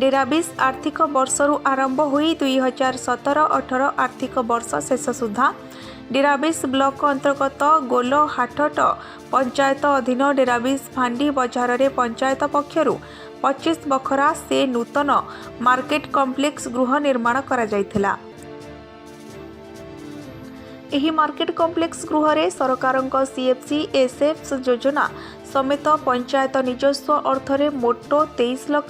डेराबिस आर्थिक वर्षरू आरंभ हुई 2017-18 आर्थिक वर्ष शेष सुधा डेराबिस ब्लॉक अंतर्गत गोलहाट पंचायत अधीन डेराबिस फांडी बजार रे पंचायत पक्षरु 25 बखरा से नूतन मार्केट कॉम्प्लेक्स गृह निर्माण करा जायथिला। एही मार्केट कॉम्प्लेक्स गृह रे सरकारक सीएफसी एसएफ योजना समेत पंचायत निजस्व अर्थरे मोट 23 लाख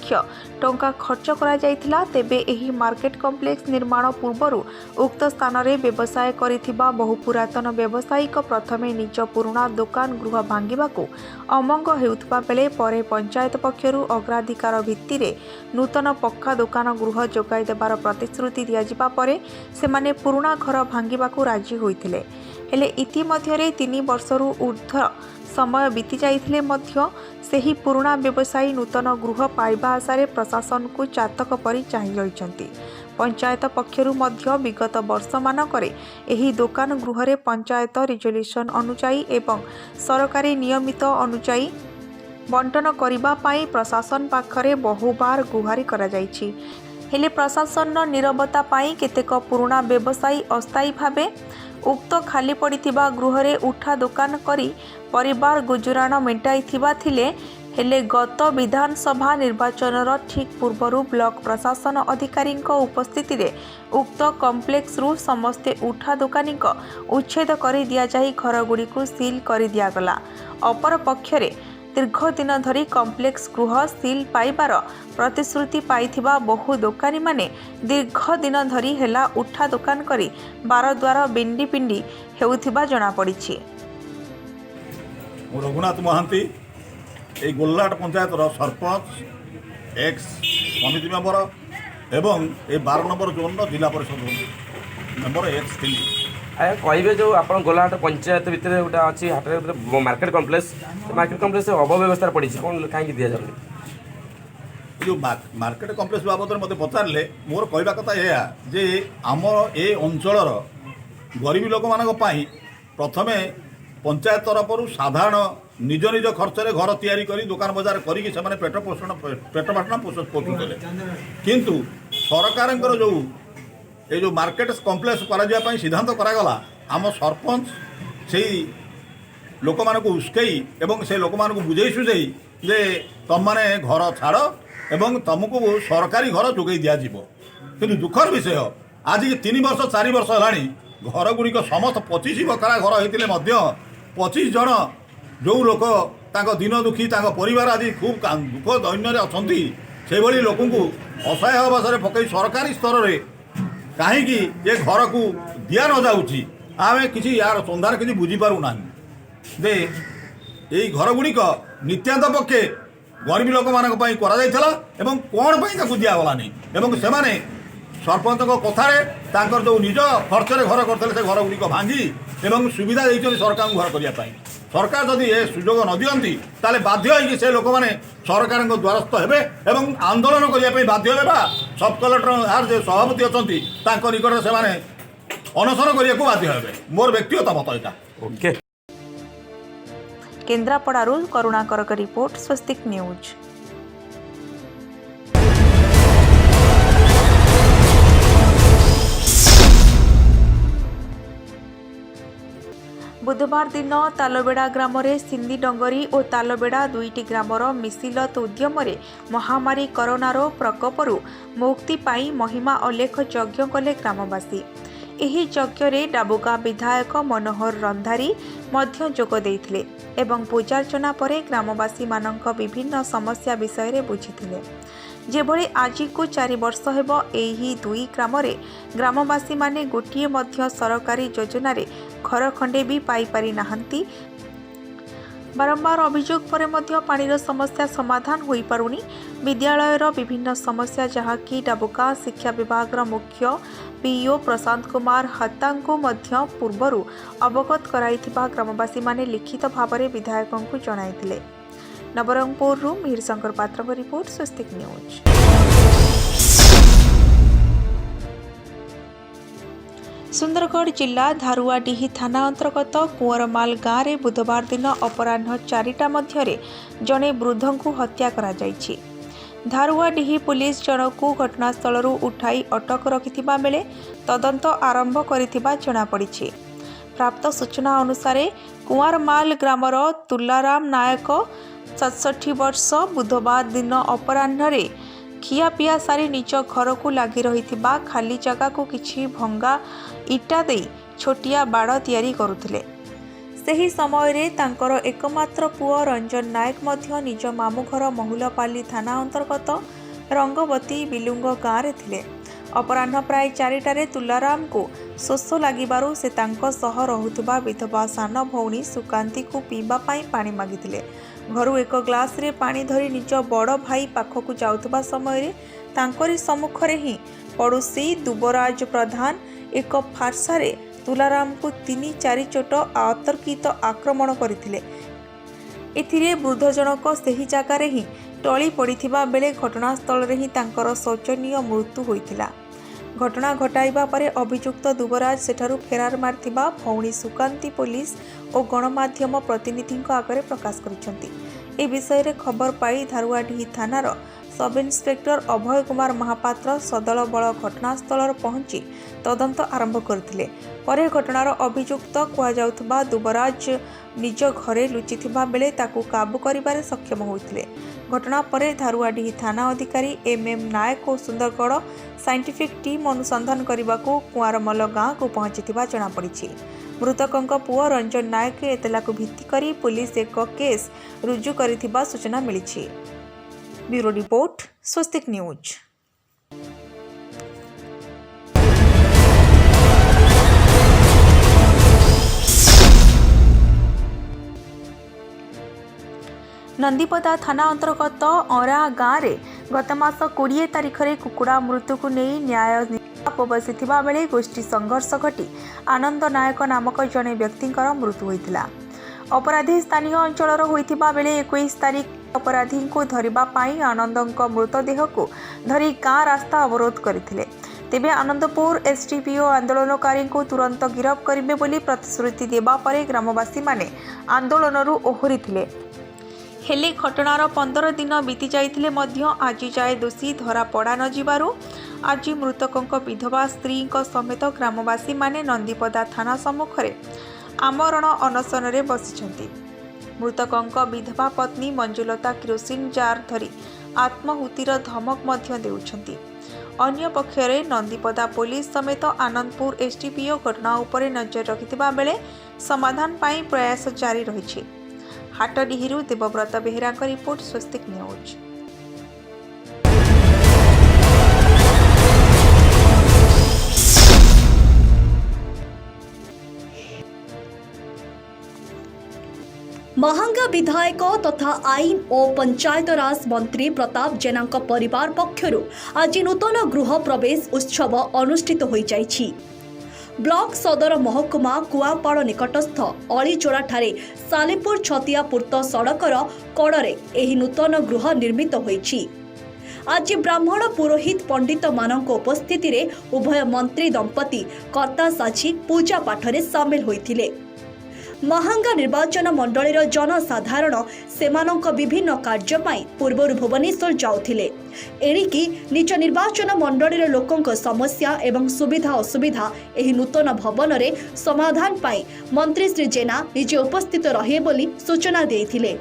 टंका खर्च करा जायथिला। तेबे एही मार्केट कॉम्प्लेक्स निर्माण पूर्वरु उक्त स्थान रे व्यवसाय करिथिबा बहु पुरातन व्यवसायिक प्रथमे निज पुराना दुकान गृह भांगिबाकू अमंग हेउथबा बेले परे पंचायत पक्षरु अग्राधिकार भित्तिरे नूतन पक्का दुकान गृह जोगाई देबार प्रतिश्रुति दियाजिबा परे सेमाने पुराना घर भांगिबाकू राजी होइथिले। हेले इतिमध्यरे 3 वर्षरू ऊर्ध्व समय बीती जाइथिले मध्य सेही पुराना व्यवसायी नूतन गृह पाइबा आशारे प्रशासन को चातक परि चाहि रहिछन्ति। पंचायत पक्षरु मध्य विगत वर्ष मानकरे एही दुकान गृह रे पंचायत रिजोल्यूशन अनुसायी एवं सरकारी नियमित अनुसायी बंटन करिबा पाई प्रशासन पाखरे बहुबार गुहारी करा जाइछि। हेले प्रशासन निरवता पाई केतेक पुराना व्यवसायी अस्थायी भावे उक्त खाली पड़िथिबा गृह रे उठा दुकान करी परिवार गुजराण मेंटाइथिबा थिले। हेले गत विधानसभा निर्वाचन ठीक पूर्वरु ब्लॉक प्रशासन अधिकारी उपस्थिति रे उक्त कॉम्प्लेक्स रु समस्ते उठा दुकानी उच्छेद कर दिया जाई घर गुड़ी को सील कर दियागला। अपर पक्षरे दीर्घ दिन धरी कॉम्प्लेक्स गृह सील पाइबार प्रतिश्रुति पाइथिबा बहु दुकानी माने दीर्घ दिन धरी हेला उठा दुकान करी बार द्वार बिंडी पिंडी हेउथिबा जणा पड़िछि। रघुनाथ महांती ए गोलहाट पंचायत सरपंच एक्स समिति मेंबर एवं ए 12 नंबर जोन जिला परिषद मेंबर एक्स थी। कहे जो आप गोलहाट पंचायत भितर गोटे अच्छी हाट मार्केट कॉम्प्लेक्स अव्यवस्था पड़ी कौन कहीं दि जाए जो मार्केट कॉम्प्लेक्स बाबद मत पचारे मोर कहवा कथा यह जे आम ए अंचल गरीबी लोक मान प्रथमे पंचायत तरफ साधारण निज निज खर्च रे घर तैयारी करी दुकान बजार करी से पेट पाटन पोषुले किंतु सरकार जो ये मार्केट कॉम्प्लेक्स कर सिद्धांत करागला आम सरपंच से लोक मान उस्कई एवं से लोक मान बुझे सुझे जे तुम मैंने घर छाड़ एवं तुमको सरकारी घर जोगे दिज्व कि दुखर विषय आज 3 वर्ष 4 वर्ष है घर गुड़िक समस्त 25 बखरा घर होते 25 जन जो लोक दिन दुखी परिवार आदि खूब दुख दैन्य अच्छा से लोक असहाय अवस्था पकई सरकारी स्तर में कहीं ये घर को दिया न जाऊँगी आम कि यार सन्धान किसी बुझीपारूना दे यही घर गुड़िक नित्यांत पक्षे गरीबी लोक मान कौन दिगलानी से सरपंच कथार जो निज खर्च घर करते से घर गुड़िक भांगी एवं सुविधा देते सरकार घर करने सरकार जदि ये सुजोग न दिखती ताले बाध्य होगी से लोक मैंने सरकार द्वारस्थ हेबे एवं आंदोलन करने बाध्य हेबा सब कलेक्टर यार जो सभापति अच्छा निकट से अनशन करने को बाध्य हेबे मोर व्यक्तिगत मत यहाँ। केन्द्रापड़ारू करुणाकर रिपोर्ट स्वस्तिक न्यूज। बुधवार दिन तालबेड़ा ग्राम रे सिंदी डंगरी और तालबेड़ा दुईटी ग्रामर मिसिलत उद्यम महामारी कोरोनार प्रकोपरू मुक्ति पाई महिमा अलेख यज्ञ कले ग्रामवासी। एही यज्ञ रे डाबुगा विधायक मनोहर रंधारी मध्य जोग देइथिले एवं पूजार्चना परे ग्रामवासी मानक विभिन्न समस्या विषय रे बुझिथिले। जेभଳି आज को 4 वर्ष हेब एही दुई ग्राम रे ग्रामवासी माने गोटिए मध्य सरकारी योजना रे घर खंडे भी पाई पारि नाहंती। बारंबार अभियोग पर मध्य पानीर समस्या समाधान होई पारुनी। विद्यालयर विभिन्न समस्या जहाँकि डाबुका शिक्षा विभाग मुख्य पीओ प्रशांत कुमार हत्ता मध्य पूर्वरु अवगत कराइथिबा ग्रामवासी माने लिखित भाव में विधायकों को जणाइथिले। नवरंगपुर मिहिर शंकर पात्र रिपोर्ट स्वस्तिक न्यूज। सुंदरगढ़ जिला धारुआडीही थाना अंतर्गत कुंवरमाल गाँव में बुधवार दिन अपराह्न 4टा मध्य जड़े वृद्ध को हत्या करा जायछि। धारुआडीही पुलिस जनकू घटनास्थलरू उठाई अटक रखिथिबा बेले तदंत आरंभ करिथिबा जଣାपड़िछि। प्राप्त सूचना अनुसार कुआरमाल ग्रामर तुलाराम नायक 67 वर्ष बुधवार दिन अपराह्न खियापिया सारी निज घर को लगी रही खाली जगह को किछि भंगा इटा दे छोटिया बाड़ तैयारी करुथिले। सही समय रे तांकर एकमात्र पुओ रंजन नायक मध्य निज मामू घर महुलपाली थाना अंतर्गत रंगवती बिलुंग गाँव रे थिले। अपराह्न प्राय 4टारे तुलाराम को शोष लागिबारु से तांको सह रहुथुबा विधवा सान भौणी सुकांती को पीबा पाई पानी मागिथिले। घरू एक ग्लास रे पानी धरी निज बड़ भाई पाखकु जाउथुबा समय रे तांकरी सम्मुखरे ही पड़ोसी दुबराज प्रधान एक फारसारे तुलाराम को 3-4 चोट अतर्कित आक्रमण करथिले। एथिरे वृद्ध जनक सही जगार ही टली पड़िथिबा बेले घटनास्थल रे ही तांकर शोचनीय मृत्यु होइथिला। घटना घटाइबा परे अभियुक्त दुबराज सेठारु फेरार मारथिबा भौणी सुकांती पुलिस और गणमाध्यम प्रतिनिधि आगे प्रकाश करिसेंती। ए विषय रे खबर पाई धारुआडीही थानार सब इन्स्पेक्टर अभय कुमार महापात्र सदल बल घटनास्थल पहुंची तदंत आरंभ करथिले। परे घटनार अभियुक्त कुहाଯାଉଥିବା दुबराज निज घरे लुचिथिबा बेले ताकू काबू करिबारे सक्षम होइथिले। घटना परे धारुआडीही थाना अधिकारी MM नायक और सुंदरगढ़ साइंटिफिक टीम अनुसंधान करने कुआरमल गाँव को पहुंचीथिबा जଣାपड़िछि। मृतकंक पुओ रंजन नायक एतला को भित्ति करी पुलिस एक केस रुजु करिथिबा सूचना मिलिछि। ब्यूरो रिपोर्ट स्वस्तिक न्यूज। नंदीपदा थाना अंतर्गत औरा गाँव में गत मास 20 तारिख में कुकुड़ा मृत्यु को नहीं न्याय बसिथिबा बेले गोष्ठी संघर्ष घटी आनंद नायक नामक जड़े व्यक्तिंकर मृत्यु होइथिला। अपराधी स्थानीय अंचलर होइथिबा बेले 21 तारिख अपराधी को धरिबा पाई आनंदଙ୍କ मृतदेह को धरी गाँ रास्ता अवरोध करथिले। तेबे आनंदपुर एसडीपीओ आंदोलनकारी को तुरंत गिरफ्त करिवे बोली प्रतिश्रुति देबा परे ग्रामवासी माने आंदोलनरू ओहरिथिले। हेले घटनार 15 दिन बीती जाइथिले मध्य आज जाए दोषी धरा पड़ा न जिबारु आज मृतकंक विधवा स्त्री समेत ग्रामवासी माने नंदीपदा थाना सम्मुखरे आमरण अनशन रे बसिछंती। मृतकंक विधवा पत्नी मंजुलता किरोसिन जार धरी आत्महुतिर धमक मध्य देउछंती। अन्य पक्षरे नंदीपदा पुलिस समेत आनंदपुर एसडीपीओ घटना उपरे नजर रखिथिबा बेले समाधान पाई प्रयास जारी रहिछि। हाटडीहिरु देवव्रत बेहेरा रिपोर्ट स्वस्तिक न्यूज। महांगा विधायक तथा आईन और पंचायतराज मंत्री प्रताप जेना परिवार पक्षरु आज नूतन गृह प्रवेश उत्सव अनुष्ठित हो जाइछि। ब्लॉक सदर महकुमा कुआपाड़ निकटस्थ अलीचोड़ा ठारे सालेपुर छतियापुर्त सड़कर कड़े एही नूतन गृह निर्मित होइछि। आज ब्राह्मण पुरोहित पंडित मानक उपस्थिति रे उभय मंत्री दंपति कर्ता साझी पूजा पाठरे सामिल होइथिले। महांगा निर्वाचन मंडलीर जनसाधारण सेमानक विभिन्न कार्य पाई पूर्वर भुवनेश्वर जाउथिले। एणिकी निज निर्वाचन मंडलीर लोकंक समस्या एवं सुविधा असुविधा एही नूतन भवन रे समाधान पाई मंत्री श्री जेना निजे उपस्थित रहे बोली सूचना देइथिले।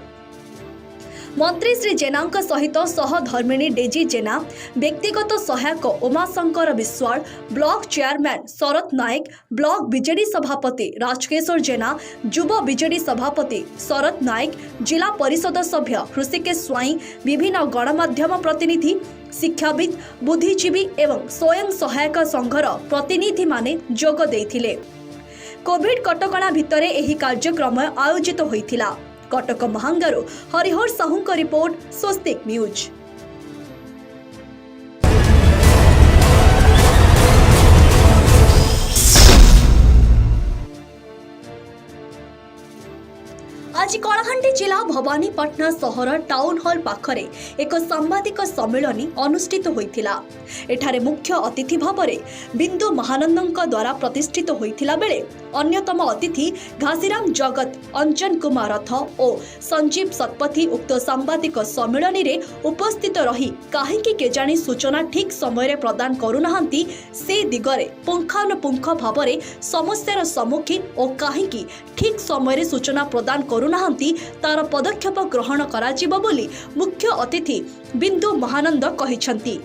मंत्री श्री जेनांक सहित सहधर्मिणी डेजी जेना, व्यक्तिगत सहायक उमाशंकर विश्वाल, ब्लॉक चेयरमैन शरद नायक, ब्लॉक बीजेडी सभापति राजकेशर जेना, युवा बीजेडी सभापति शरद नायक, जिला परिषद सभ्य ऋषिकेश स्वाई, विभिन्न गणमाध्यम प्रतिनिधि, शिक्षाविद, बुद्धिजीवी एवं स्वयं सहायक संघर प्रतिनिधि माने जोग देइथिले। कोविड कटकणा भितरे एही कार्यक्रम आयोजित होइथिला। कटक महांगारू हरिहर साहू का रिपोर्ट स्वस्तिक न्यूज। आज कलाहांडी जिला भवानीपाटना सहर टाउन हॉल पाखरे एक सांबादिक सम्मेलन अनुष्ठित होइथिला। एठारे मुख्य अतिथि भावरे बिंदु महानंदଙ୍କ द्वारा प्रतिष्ठित होइथिला बेले अन्यतम अतिथि घासीराम जगत, अंजन कुमार रथ और संजीव शतपथी उक्त सांबादिक सम्मेलन रे उपस्थित रही काहेकि केजाणी सूचना ठीक समय प्रदान करूनाहांती से दिगरे पुंखानुपुंख भावरे समस्यार सम्मुखीन और काहेकि ठीक समय सूचना प्रदान करूनाहांती तार पदक्षेप ग्रहण कराजिबो बोली मुख्य अतिथि बिंदु महानंद कहिसंती।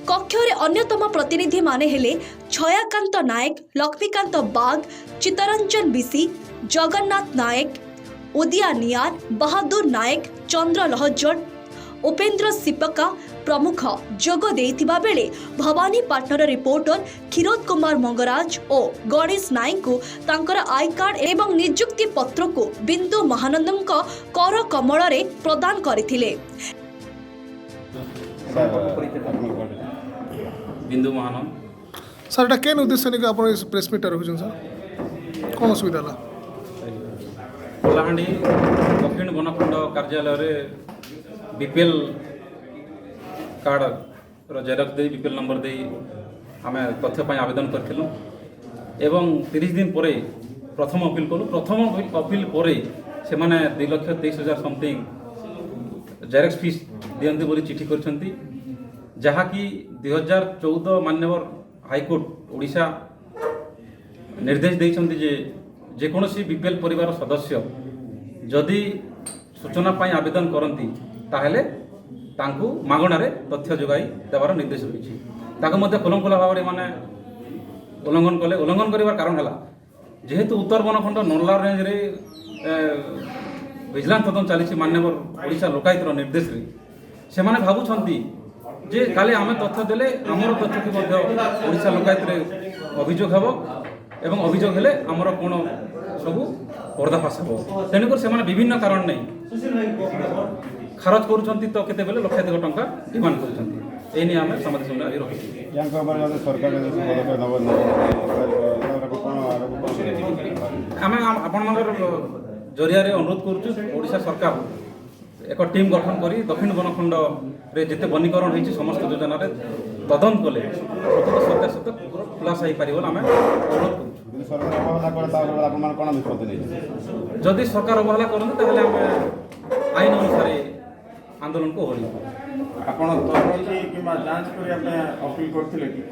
कक्षरे अन्यतम प्रतिनिधि माने हेले छयाकांत नायक, लक्ष्मीकांत बाग, चित्तरंजन बिसी, जगन्नाथ नायक, उदिया नियार, बहादुर नायक, चंद्र लहजड़, उपेंद्र सिपका प्रमुख जोग देइथिबा बेले भवानीपाटनार रिपोर्टर क्षीरोद कुमार मंगराज और गणेश नायक को तांकर आई कार्ड एवं नियुक्ति पत्र को बिंदु महानंदଙ୍କ कर कमल रे प्रदान करथिले। बिंदु महानंद सर एटा केन उद्देश्य ने आप प्रेस मीट रखुछन सर कौन असुविधा ला कलाहांडी दक्षिण बनखंड कार्यालय रे बीपीएल कार्ड जेरक्स दे बीपीएल नंबर दे आम तथ्य पर आवेदन करथिलु एवं 30 दिन पर प्रथम अपील कलु। प्रथम अपील पर से माने 2,23,000 समथिंग जेरक्स फीस दियंती बोली चिठी करछंती, जहाँकि 2014 माननीय हाईकोर्ट ओडिशा निर्देश देइछंती जे जेकोसी बीपीएल परिवार सदस्य जदि सूचना पाई आवेदन करती ताहले तांकु मागणारे तथ्य जोगाई देवार निर्देश रही ताको खुलमखुला भाव में माने उल्लंघन कले। उल्लंघन करिवार कारण है जेहेतु उत्तर बनखंड नल्ला रेंज रे विजिलेंस तदन चली माननीय ओडिशा लोकायुक्त निर्देश रे से माने भाबुछंती जे काले आमे तथ्य देले आमर तथ्य की ओडिशा लोकायुक्त रे अभियोग हेबो एवं अभियोग हेले आमर कोन सबू पर्दाफाश हेबो। तेणुकर से माने विभिन्न कारण नहीं खारज करूछंती तो केते बेले लक्षाधिक टंका डिमांड करूछंती। एनी आमे समाज सुना आइ रखी यांको बारे में सरकार जो पदक्षेप नब आमे आपण मगर जरिया रे अनुरोध करूछु ओडिशा सरकार एक टीम गठन करी दक्षिण बनखंड रे जेते वनीकरण होईछि समस्त योजना रे तदंत कले प्रत्येक सत्यासत्य खुलासा हो पारिबो आमे अनुरोध करूछु। सरकार अवहेला करे तापर आपण मान कोन निष्पत्ति नै जदि सरकार अवहेला करते ताहले आमे आईन अनुसार आंदोलन को होली आपण तदंती किबा जांच करिया पे अपील करथिले कि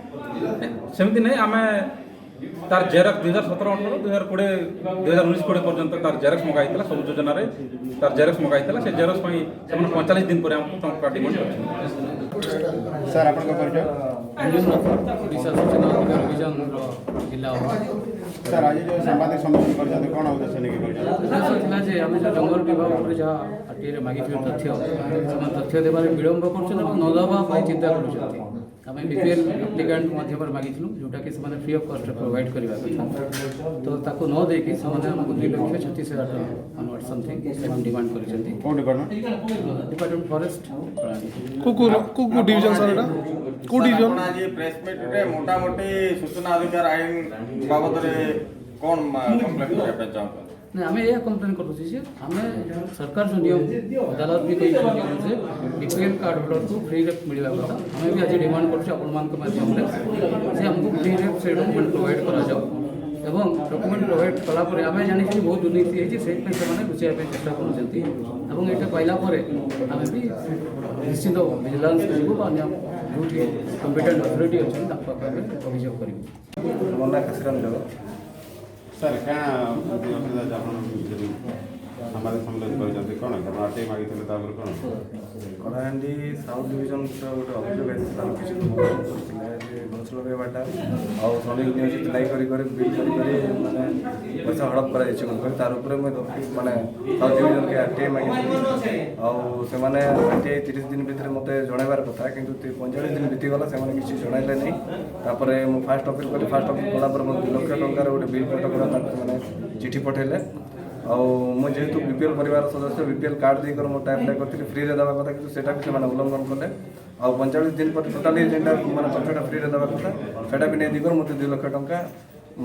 सेमती नहीं आमे तार जेरक्स 2017-18 2020 2019-20 पर्यंत तार जेरक्स मगाइतला सब योजना रे तार जेरक्स मगाइतला से जेरक्स पई से 45 दिन पर हम टंका डिमांड करछन। सर आपण को परिचय ओडिशा सूचना अधिकार अभियान जिला सर आज जो सांबादिक सम्मेलन करछन कोन उद्देश्य ने करछन जे आम जो जंगल विभाग पर जहाँ आरटीए मागी तथ्य देवार विलम्ब कर न देवा चिंता कर आम बीपीएल एप्लिकांट माध्यम मागिलु जोटा कि फ्री ऑफ कॉस्ट प्रोवाइड करवा तो ताको न देकी आमको 2,36,000 टका समथिंग डिमांड कर डिपार्टमेंट फॉरेस्ट को डिवीजन सर एटा को डिवीजन आज प्रेस मीट रे मोटा मोटी सूचना अधिकार आईन बाबत रे कोन कंप्लेंट करे पे चाहत नहीं आम यह कम्प्लेन कर आम सरकार जो नियम अदालत भी कही से बीपीएल कार्ड होल्डर को फ्री रे मिलवा कथा आम भी आज डिमांड करमाध्यम से हमको फ्री रे से डॉक्यूमेंट प्रोवाइड करा जाओ एवं डॉक्यूमेंट प्रोवाइड कलापर आम जानी बहुत दुर्नीति है से लुचाई चेष्टा कर पाइला आम भी निश्चित विजिलेंस को अन्य जो कम्पिटेंट अथॉरिटी अच्छे अभियोग कर मना खसराम जगह सर क्या आपण सामाजिक सम्मेलन करछथि कोन आरटीए मागितले तापर कोन कलाहांडी साउथ डिविजन गोटे अभियोग आसाला किसी जे गछ लगेबाटा आ श्रमिक नियोजित लाई कर बिल कर माने पैसा हड़प कर तार ऊपर माने साउथ डिविजन के आरटीए मागिथि आ से माने आरटीए 30 दिन भीतर मते जणाइबार कथा किंतु 45 दिन बीती गला से माने किसी जणाइले नै तापर मु फास्ट अपील कली फास्ट अपील कला पर 2 लाख टंका गोटे बिल कट करा माने चिठी पठेले जेहेतु बीपीएल परिवार सदस्य बीपीएल कार्ड देकर मोटा अप्लाई करती फ्री रे देवा कथा कि भी उल्लंघन कले आ 45 दिन पर टोटाली जेनटा माने तथ्यटा फ्री रे देवा कथा सेटा भी नहीं दिकर मते 2 लाख टंका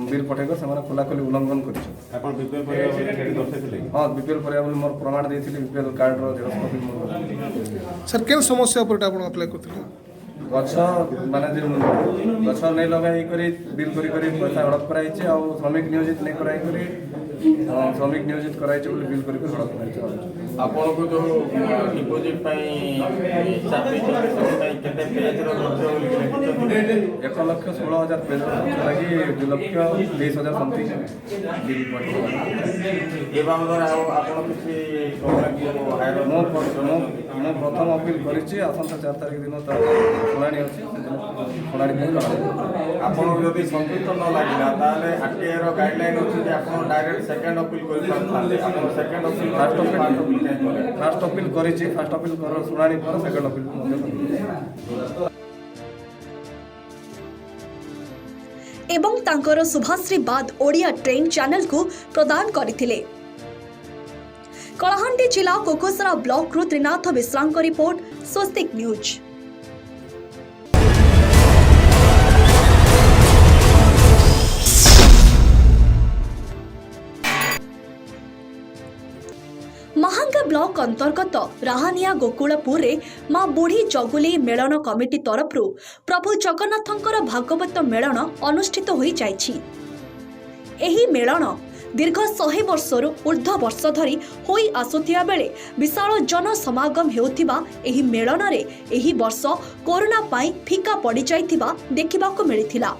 ବିଲ୍ ପଠାଇକରି ସେମାନେ ଖୋଲାଖୋଲି ଉଲ୍ଲଂଘନ କରିଛନ୍ତି। ଆପଣ ବିପିଏଲ୍ ପରିବା ବୋଲି ସେଠି ଦର୍ଶାଇଥିଲେ କି? ହଁ ବିପିଏଲ୍ କରିବା ବୋଲି ମୋର ପ୍ରମାଣ ଦେଇଥିଲି, ବିପିଏଲ୍ କାର୍ଡ଼ର ଜେରକ୍ସ କପି ମୋର ସାର୍ କେଉଁ ସମସ୍ୟା ଉପରେ ଆପଣ ଆପ୍ଲାଏ କରିଥିଲେ? ଗଛ ମାନେ ଗଛ ନେଇ ଲଗାଇ କରି ବିଲ୍ କରି ପଇସା ହଡ଼ପ କରାଯାଇଛି, ଆଉ ଶ୍ରମିକ ନିୟୋଜିତ ନେଇ କରାଇକରି ଶ୍ରମିକ ନିୟୋଜିତ କରାଯାଇଛି ବୋଲି ବିଲ୍ କରି ହଡ଼ପ କରାଯାଇଛି। ଆପଣଙ୍କୁ ଯେଉଁ ଡିପୋଜିଟ୍ ପାଇଁ ଚାପିଛନ୍ତି ସେଥିପାଇଁ କେତେ ପେଜ୍ର ଖର୍ଚ୍ଚ ବୋଲି ଲେଖିଛନ୍ତି? 1,16,000 ପେଜ୍ର ଖର୍ଚ୍ଚ ଲାଗି 2,23,000 ସମଥିଙ୍ଗ ବିଲ୍ ପଡ଼ିବ। ଏ ବାବଦରେ ଆଉ ଆପଣ କିଛି ମୁଁ ପ୍ରଥମ ଅପିଲ୍ କରିଛି, ଆସନ୍ତା 4 ତାରିଖ ଦିନ ତାର ଶୁଣାଣି ଅଛି, ଶୁଣାଣି ପାଇଁ ଜଣାଯିବ। ଆପଣଙ୍କୁ ଯଦି ସନ୍ତୁଷ୍ଟ ନ ଲାଗିଲା ତାହେଲେ ଆର୍ଟିଆଇର ଗାଇଡ଼ଲାଇନ୍ ଅଛି ଯେ ଆପଣ ଡାଇରେକ୍ଟ ସେକେଣ୍ଡ ଅପିଲ୍ କରିପାରିଥାନ୍ତେ। ଆପଣ second appeal first appeal first appeal କରିଛି, ଫାଷ୍ଟ ଅପିଲ୍ ଶୁଣାଣି ପରେ ସେକେଣ୍ଡ ଅପିଲ୍ ମଧ୍ୟ କରିଛି। ଏବଂ ତାଙ୍କର ଶୁଭାଶ୍ରୀ ବାଦ ଓଡ଼ିଆ ଟ୍ରେନ୍ ଚ୍ୟାନେଲକୁ ପ୍ରଦାନ କରିଥିଲେ। କଳାହାଣ୍ଡି ଜିଲ୍ଲା କୋକସରା ବ୍ଲକରୁ ତ୍ରିନାଥ ବିଶ୍ରାଙ୍କ ରିପୋର୍ଟ, ସ୍ୱସ୍ତିକ ନ୍ୟୁଜ୍। महांगा ब्लॉक अंतर्गत राहानिया गोकुलपुर मां बुढ़ी जगुली मेलन कमिटी तरफ प्रभु जगन्नाथंकर भागवत मेलन अनुष्ठित हो जाइछि। एही मेलन दीर्घ 100 वर्षरू ऊर्ध्व वर्ष धरी होई आसुथिया बेले विशाल जन समागम हेउथिबा एही मेलन रे एही वर्ष कोरोना पाई फिका पड़ी जाइथिबा देखिबाको मिलिथिला।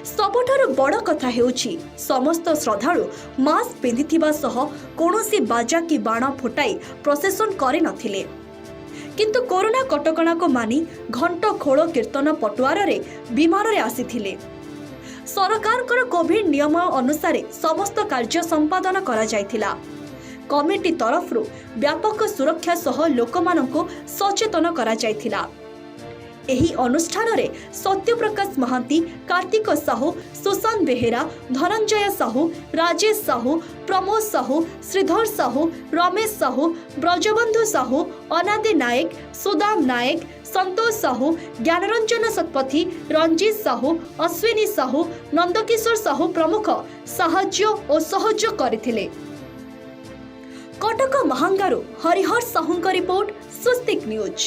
सबुठारु बड़ कथा हेउछि समस्त श्रद्धालु मास्क पिंधिथिबा सह कोनोसी बाजा की बाण फुटाई प्रोसेसन करे नथिले, किंतु कोरोना कटकणा को मानी घंट खोल कीर्तन पटुआर रे विमान रे आसीथिले। सरकार कोविड नियम अनुसार समस्त कार्य संपादन करा जायथिला। कमिटी तरफरु व्यापक सुरक्षा सह लोकमानंको सचेतन करा जायथिला। एही अनुष्ठान रे सत्यप्रकाश महांती, कार्तिक साहू, सुशांत बेहेरा, धनंजय साहू, राजेश साहू, प्रमोद साहू, श्रीधर साहू, रमेश साहू, ब्रजबंधु साहू, अनादि नायक, सुदाम नायक, संतोष साहू, ज्ञानरंजन शतपथी, रंजीत साहू, अश्विनी साहू, नंदकिशोर साहू प्रमुख साहाय्य और सहयोग करथिले। कटक महांगारू हरिहर साहूंक रिपोर्ट, स्वस्तिक न्यूज।